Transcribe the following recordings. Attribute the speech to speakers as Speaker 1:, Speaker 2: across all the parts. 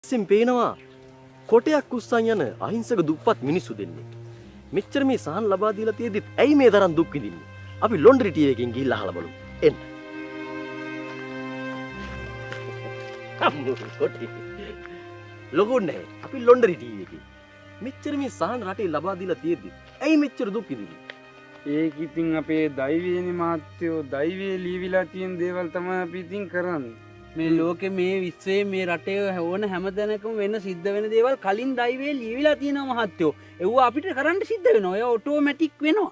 Speaker 1: Sim පේනවා කොටයක් උස්සන් යන අහිංසක දුප්පත් මිනිස්සු දෙන්නේ. මෙච්චර මේ සහන් ලබා දීලා තියෙද්දිත් ඇයි මේ තරම් දුක් විඳින්නේ? අපි ලොන්ඩරි ටීවී එකකින් ගිහිල්ලා අහලා බලමු. එන්න. අම්මෝ කොටි. ලොකුන්නේ අපි ලොන්ඩරි ටීවී එකේ. මෙච්චර මේ සහන් රටේ ලබා දීලා තියෙද්දිත් ඇයි මෙච්චර දුක් විඳින්නේ?
Speaker 2: ඒක ඉතින් අපේ දෛවයනේ මහත්තයෝ දෛවයේ ලියවිලා තියෙන දේවල් තමයි අපි ඉතින් කරන්නේ.
Speaker 3: මේ ලෝකෙ මේ විශ්වයේ මේ රටේ ඕන හැමදැනකම වෙන සිද්ධ වෙන දේවල් කලින් දෛවයේ ලියවිලා තියෙනවා මහත්තයෝ. ඒව අපිට කරන්න සිද්ධ වෙනවා. ඒ ඔටෝමැටික් වෙනවා.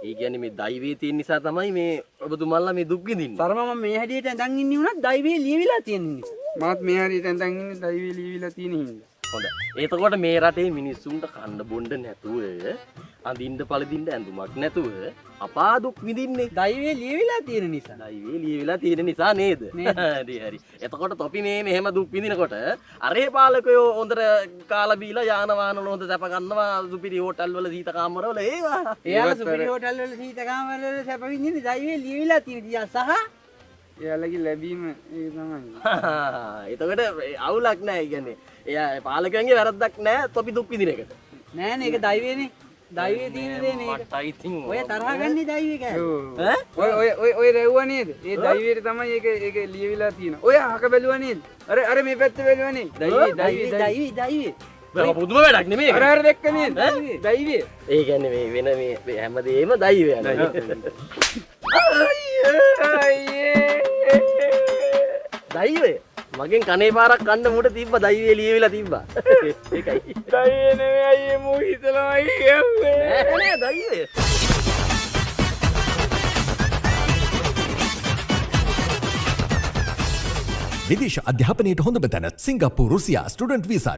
Speaker 1: ඒ කියන්නේ මේ දෛවයේ තියෙන නිසා තමයි මේ ඔබතුමාලා මේ දුක් විඳින්නේ.
Speaker 3: තරම මම මේ හැටියට ඇඳන් ඉන්නේ උනත් දෛවයේ ලියවිලා තියෙන නිසා.
Speaker 2: මාත් මේ හරියට ඇඳන් ඉන්නේ දෛවයේ ලියවිලා තියෙන හින්දා.
Speaker 1: හොඳයි. එතකොට මේ රටේ මිනිස්සුන්ට කන්න බොන්න නැතුව අඳින්න පළදින්න ඇඳුමක් නැතුව අපා දුක් විඳින්නේ
Speaker 3: දෛවයේ ලියවිලා තියෙන නිසා.
Speaker 1: දෛවයේ ලියවිලා තියෙන නිසා නේද? හරි හරි. එතකොට තොපි මේ මෙහෙම දුක් විඳිනකොට අරේ පාලකයෝ හොඳට කාලා බීලා යාන වාහන වල හොඳ සැප ගන්නවා සුපිරි හෝටල් වල සීත කාමර වල ඒවා.
Speaker 3: එයාලා සුපිරි හෝටල් වල සීත කාමර වල සැප විඳින්නේ දෛවයේ ලියවිලා තියෙන නිසා සහ
Speaker 2: එයාලගේ ලැබීම ඒක තමයි.
Speaker 1: එතකොට අවුලක් නැහැ. ඒ කියන්නේ එයා පාලකයන්ගේ වැරද්දක් නැහැ තොපි දුක් විඳින එකට.
Speaker 3: නෑනේ ඒක දෛවයේනේ. දෛවයේ තියෙන දේනේ ඒක.
Speaker 1: මට ඉතින්
Speaker 3: ඔය තරහ ගන්නේ දෛවයේ කෑ.
Speaker 2: ඔය රැව්වා නේද? ඒ දෛවයට තමයි ඒක ලියවිලා තියෙනවා. ඔය අහක බැලුවා නේද? අර මේ පැත්ත බැලුවා නේද?
Speaker 3: දෛවයේ.
Speaker 1: පුදුම වැඩක් නෙමෙයි.
Speaker 2: අර දැක්ක නේද? දෛවය.
Speaker 1: ඒ කියන්නේ මේ වෙන මේ හැමදේම දෛවය යනවා. දෛවය මගෙන් කනේ පාරක් කන්න මුට තිබ්බ දෛවයේ ලියවිලා තිබ්බා. ඒකයි.
Speaker 2: දෛවය නෙමෙයි අයියේ මූ හිතලාමයි කියන්නේ.
Speaker 1: නෑ දෛවය.
Speaker 4: විදේශ අධ්‍යාපනයට හොඳම තැන සිංගප්පූරු රුසියා ස්ටුඩන්ට් වීසා